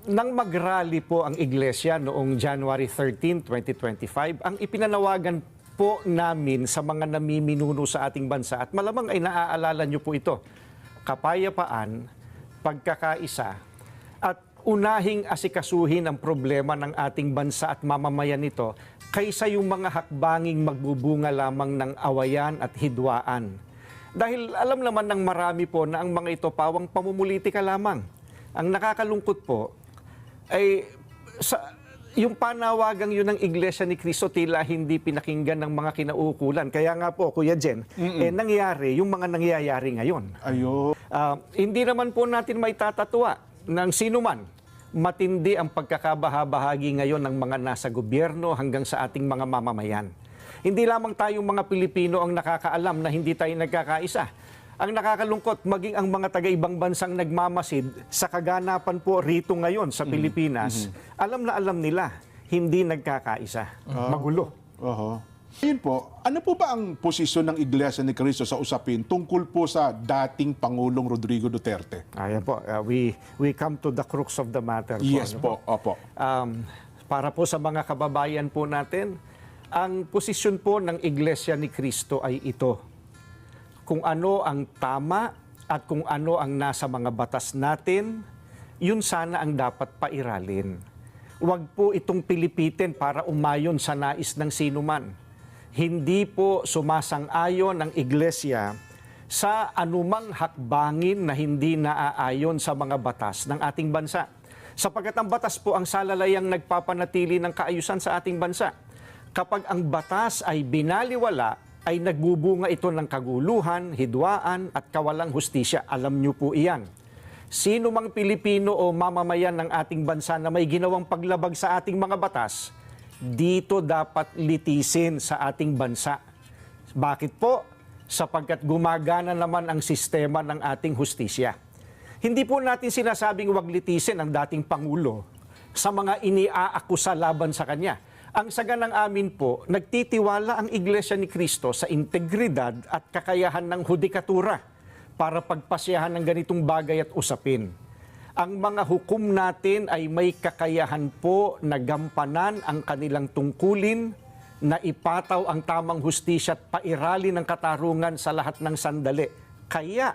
Nang mag-rally po ang Iglesia noong January 13, 2025, ang ipinanawagan po namin sa mga namiminuno sa ating bansa, at malamang ay naaalala nyo po ito, kapayapaan, pagkakaisa, at unahing asikasuhin ang problema ng ating bansa at mamamayan nito kaysa yung mga hakbanging magbubunga lamang ng awayan at hidwaan. Dahil alam naman ng marami po na ang mga ito pawang pamumulitika lamang. Ang nakakalungkot po ay yung panawagang yun ng Iglesia ni Cristo tila hindi pinakinggan ng mga kinauukulan. Kaya nga po, Kuya Jen, nangyayari yung mga nangyayari ngayon. Ayun. Hindi naman po natin may tatatwa ng sino man. Matindi ang pagkakabahabahagi ngayon ng mga nasa gobyerno hanggang sa ating mga mamamayan. Hindi lamang tayong mga Pilipino ang nakakaalam na hindi tayo nagkakaisa. Ang nakakalungkot, maging ang mga taga-ibang bansang nagmamasid sa kaganapan po rito ngayon sa Pilipinas, alam na alam nila, hindi nagkakaisa. Magulo. Ayun po, ano po ba ang posisyon ng Iglesia ni Cristo sa usapin tungkol po sa dating Pangulong Rodrigo Duterte? Ayan po, we come to the crux of the matter. Yes po, po, opo. Para po sa mga kababayan po natin, ang posisyon po ng Iglesia ni Cristo ay ito. Kung ano ang tama at kung ano ang nasa mga batas natin, yun sana ang dapat pairalin. Huwag po itong pilipitin para umayon sa nais ng sinuman. Hindi po sumasang-ayon ang Iglesia sa anumang hakbangin na hindi naaayon sa mga batas ng ating bansa. Sapagkat ang batas po ang salalayang nagpapanatili ng kaayusan sa ating bansa. Kapag ang batas ay binaliwala, ay nagbubunga ito ng kaguluhan, hidwaan at kawalang hustisya. Alam niyo po iyan. Sino mang Pilipino o mamamayan ng ating bansa na may ginawang paglabag sa ating mga batas, dito dapat litisin sa ating bansa. Bakit po? Sapagkat gumagana naman ang sistema ng ating hustisya. Hindi po natin sinasabing huwag litisin ang dating Pangulo sa mga iniaakusa laban sa kanya. Ang saganang amin po, nagtitiwala ang Iglesia ni Cristo sa integridad at kakayahan ng hudikatura para pagpasyahan ng ganitong bagay at usapin. Ang mga hukom natin ay may kakayahan po na gampanan ang kanilang tungkulin, na ipataw ang tamang hustisya at pairali ng katarungan sa lahat ng sandali. Kaya,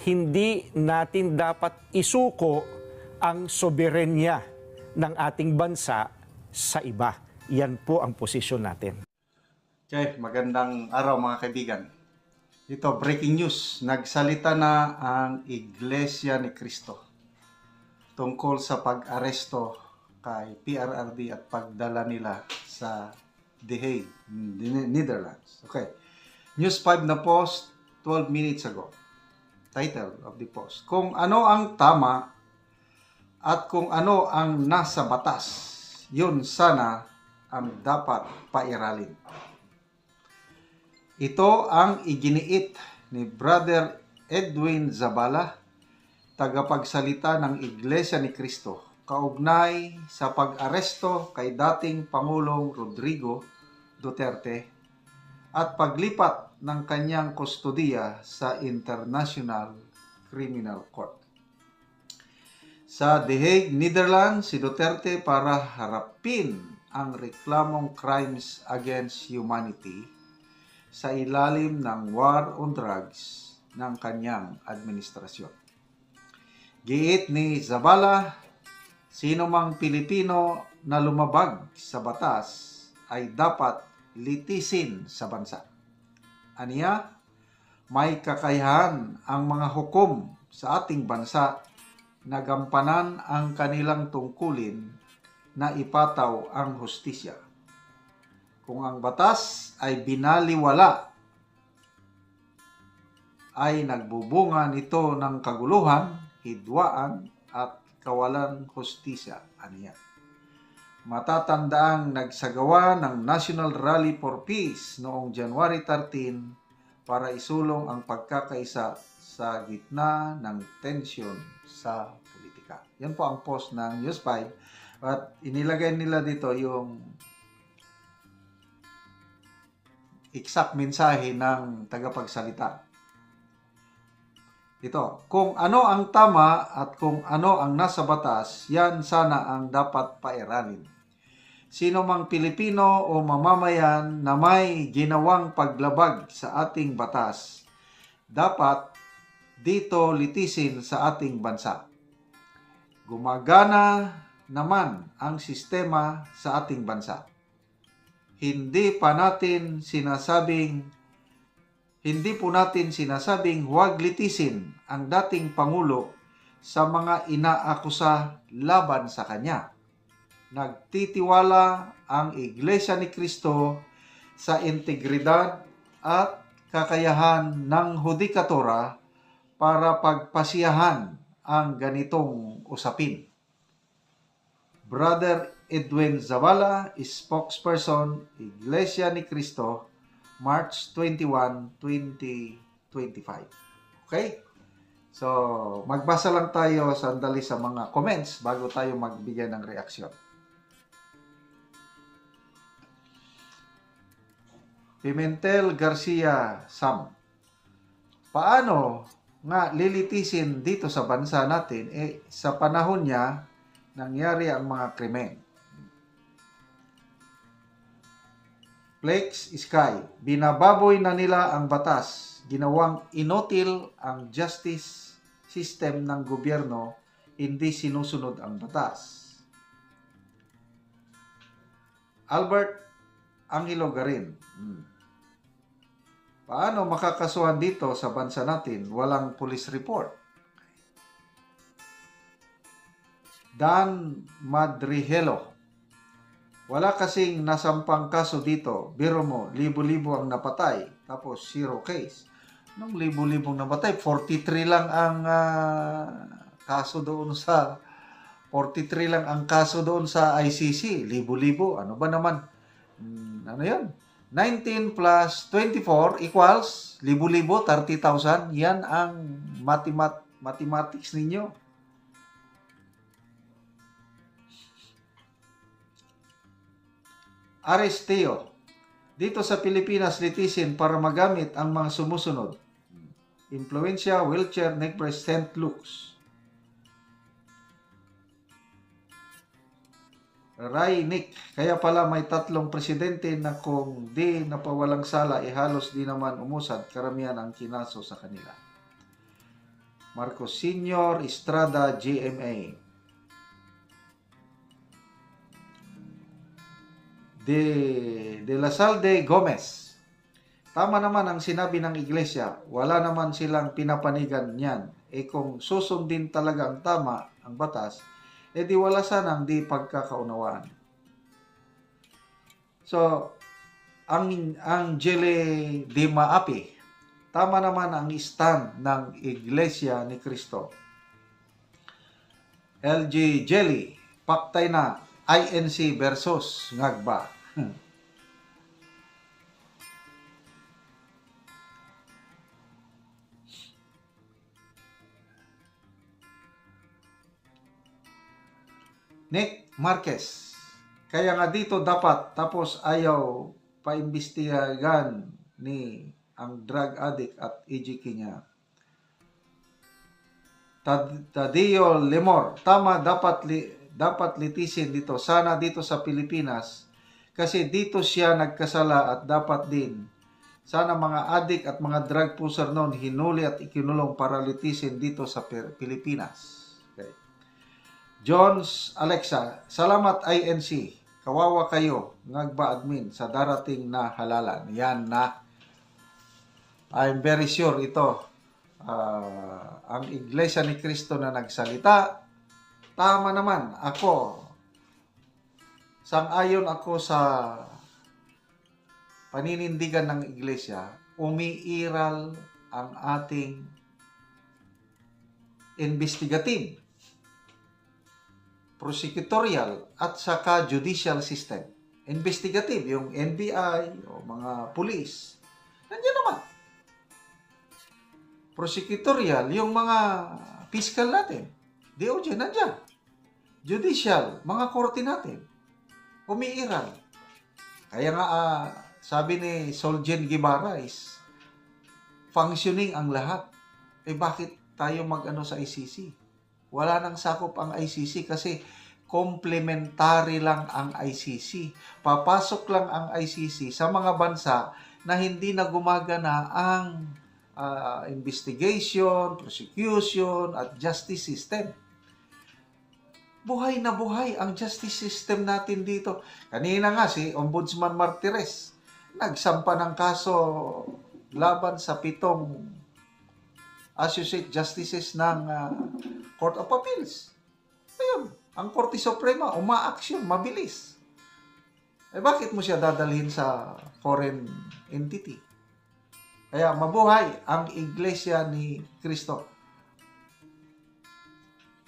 hindi natin dapat isuko ang soberenya ng ating bansa sa iba. Yan po ang posisyon natin. Okay, magandang araw mga kaibigan. Ito, breaking news. Nagsalita na ang Iglesia ni Cristo tungkol sa pag-aresto kay PRRD at pagdala nila sa The Hague, Netherlands. Okay. News 5 na post 12 minutes ago. Title of the post: kung ano ang tama at kung ano ang nasa batas, yun sana ang dapat pairalin. Ito ang iginiit ni Brother Edwin Zabala, tagapagsalita ng Iglesia ni Cristo, kaugnay sa pag-aresto kay dating Pangulong Rodrigo Duterte at paglipat ng kanyang kustodiya sa International Criminal Court sa The Hague, Netherlands, si Duterte para harapin ang reklamong crimes against humanity sa ilalim ng war on drugs ng kanyang administrasyon. Giit ni Zabala, sino mang Pilipino na lumabag sa batas ay dapat litisin sa bansa. Aniya, may kakayahan ang mga hukom sa ating bansa na gampanan ang kanilang tungkulin na ipataw ang hustisya. Kung ang batas ay binaliwala, ay nagbubunga nito ng kaguluhan, hidwaan at kawalan hustisya. Aniya. Matatandaang nagsagawa ng National Rally for Peace noong January 13 para isulong ang pagkakaisa sa gitna ng tensyon sa politika. Yan po ang post ng News 5. At inilagay nila dito yung exact mensahe ng tagapagsalita. Ito, kung ano ang tama at kung ano ang nasa batas, yan sana ang dapat pairalin. Sino mang Pilipino o mamamayan na may ginawang paglabag sa ating batas, dapat dito litisin sa ating bansa. Gumagana naman ang sistema sa ating bansa. Hindi po natin sinasabing huwag litisin ang dating Pangulo sa mga inaakusa laban sa kanya. Nagtitiwala ang Iglesia ni Cristo sa integridad at kakayahan ng hudikatura para pagpasiyahan ang ganitong usapin. Brother Edwin Zavala, spokesperson, Iglesia ni Cristo, March 21, 2025. Okay? So, magbasa lang tayo sandali sa mga comments bago tayo magbigay ng reaksyon. Pimentel Garcia Sam. Paano nga lilitisin dito sa bansa natin sa panahon niya nangyari ang mga krimen? Flex Sky, binababoy na nila ang batas. Ginawang inutil ang justice system ng gobyerno, hindi sinusunod ang batas. Albert Angelo Garin, paano makakasuhan dito sa bansa natin? Walang police report. Dan Madrihelo, wala kasing nasampang kaso dito. Biro mo, libo-libo ang napatay. Tapos, 0 case. Nung libo-libong napatay, 43 lang ang kaso doon sa 43 lang ang kaso doon sa ICC. Libo-libo. Ano ba naman? Ano yun? 19 plus 24 equals libo-libo, 30,000. Yan ang mathematics ninyo. Aristeo, dito sa Pilipinas litisin para magamit ang mga sumusunod. Influensya, wheelchair, neck brace, St. Luke's. Ray Nick, kaya pala may 3 presidente na kung di napawalang sala, halos di naman umusad, karamihan ang kinaso sa kanila. Marcos Sr. Estrada, GMA. De La Salde Gomez. Tama naman ang sinabi ng iglesia, wala naman silang pinapanigan niyan. Kung susundin talaga ang tama, ang batas, di wala sanang di pagkakaunawaan. So, ang Jele Di Maapi, tama naman ang stand ng Iglesia ni Cristo. LG Jelly, paktay na INC versus Ngagba. Nick Marquez, kaya nga dito dapat, tapos ayaw paimbestigahan ni ang drug addict at EGK niya. Tadio Lemor, tama, dapat litisin dito. Sana dito sa Pilipinas kasi dito siya nagkasala at dapat din. Sana mga adik at mga drug puser noon hinuli at ikinulong para litisin dito sa Pilipinas. Okay. Jones Alexa, salamat INC. Kawawa kayo, Ngagba admin, sa darating na halalan. Yan na. I'm very sure ito. Ang Iglesia ni Cristo na nagsalita, tama naman. Ako, sang-ayon ako sa paninindigan ng Iglesia, umiiral ang ating investigative, prosecutorial, at saka judicial system. Investigative, yung NBI o mga police, nandiyan naman. Prosecutorial, yung mga fiscal natin, DOJ, nandiyan. Judicial, mga korte natin, umiiral. Kaya nga, sabi ni Soljen Guevara is, functioning ang lahat. Bakit tayo mag-ano sa ICC. Wala nang sakop ang ICC kasi complementary lang ang ICC. Papasok lang ang ICC sa mga bansa na hindi na gumagana ang investigation, prosecution, at justice system. Buhay na buhay ang justice system natin dito. Kanina nga si Ombudsman Martires, nagsampa ng kaso laban sa 7 associate justices ng Court of Appeals. Ayun, ang Korte Suprema, umaaksyon, mabilis. Eh bakit mo siya dadalhin sa foreign entity? Kaya mabuhay ang Iglesia ni Cristo.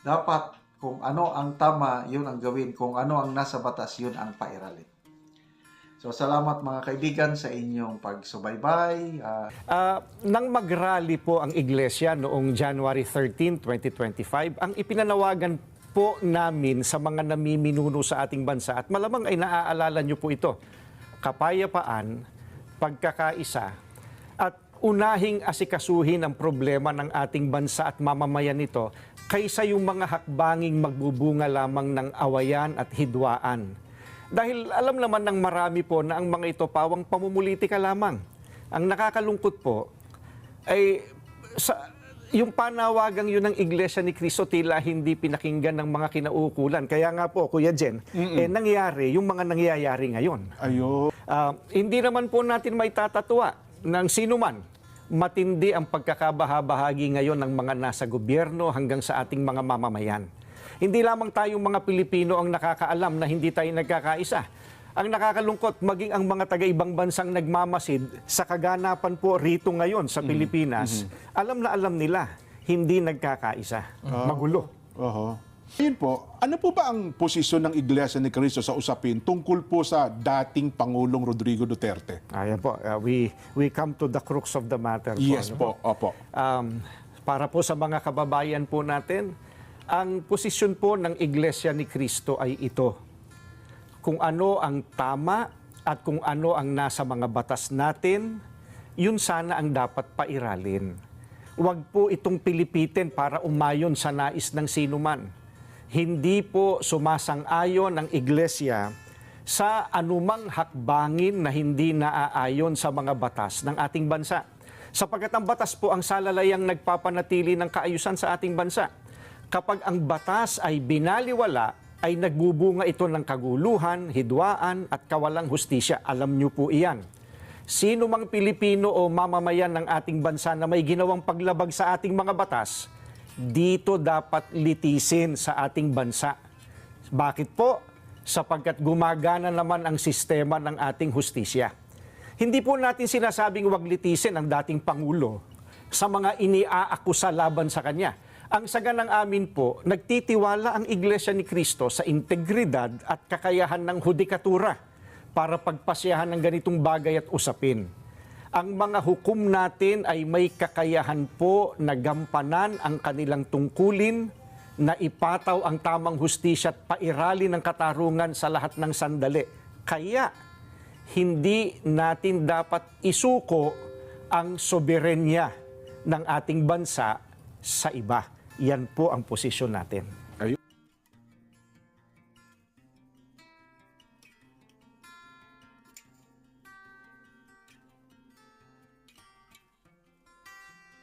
Dapat kung ano ang tama, yun ang gawin. Kung ano ang nasa batas, yun ang pairalin. So, salamat mga kaibigan sa inyong pagsubaybay. Nang mag-rally po ang Iglesia noong January 13, 2025, ang ipinanawagan po namin sa mga namiminuno sa ating bansa, at malamang ay naaalala nyo po ito, kapayapaan, pagkakaisa, at unahing asikasuhin ang problema ng ating bansa at mamamayan nito kaysa yung mga hakbanging magbubunga lamang ng awayan at hidwaan. Dahil alam naman ng marami po na ang mga ito pawang pamumulitika lamang. Ang nakakalungkot po ay yung panawagang yun ng Iglesia ni Cristo tila hindi pinakinggan ng mga kinauukulan. Kaya nga po, Kuya Jen, nangyari yung mga nangyayari ngayon. Ayun. Hindi naman po natin may tatatwa ng sino man. Matindi ang pagkakabahabahagi ngayon ng mga nasa gobyerno hanggang sa ating mga mamamayan. Hindi lamang tayong mga Pilipino ang nakakaalam na hindi tayo nagkakaisa. Ang nakakalungkot, maging ang mga taga-ibang bansang nagmamasid sa kaganapan po rito ngayon sa Pilipinas, alam na alam nila, hindi nagkakaisa. Magulo. Ayun po, ano po ba ang posisyon ng Iglesia ni Cristo sa usapin tungkol po sa dating Pangulong Rodrigo Duterte? Ayan po, we come to the crux of the matter. Yes po, po, opo. Para po sa mga kababayan po natin, ang posisyon po ng Iglesia ni Cristo ay ito. Kung ano ang tama at kung ano ang nasa mga batas natin, yun sana ang dapat pairalin. Huwag po itong pilipitin para umayon sa nais ng sinuman. Hindi po sumasang-ayon ang Iglesia sa anumang hakbangin na hindi naaayon sa mga batas ng ating bansa. Sapagkat ang batas po ang salalayang nagpapanatili ng kaayusan sa ating bansa. Kapag ang batas ay binaliwala, ay nagbubunga ito ng kaguluhan, hidwaan at kawalang hustisya. Alam niyo po iyan. Sino mang Pilipino o mamamayan ng ating bansa na may ginawang paglabag sa ating mga batas, dito dapat litisin sa ating bansa. Bakit po? Sapagkat gumagana naman ang sistema ng ating hustisya. Hindi po natin sinasabing wag litisin ang dating Pangulo sa mga iniaakusa laban sa kanya. Ang saganang amin po, nagtitiwala ang Iglesia ni Cristo sa integridad at kakayahan ng hudikatura para pagpasyahan ng ganitong bagay at usapin. Ang mga hukom natin ay may kakayahan po na gampanan ang kanilang tungkulin, na ipataw ang tamang hustisya at pairali ng katarungan sa lahat ng sandali. Kaya, hindi natin dapat isuko ang soberenya ng ating bansa sa iba. Yan po ang posisyon natin.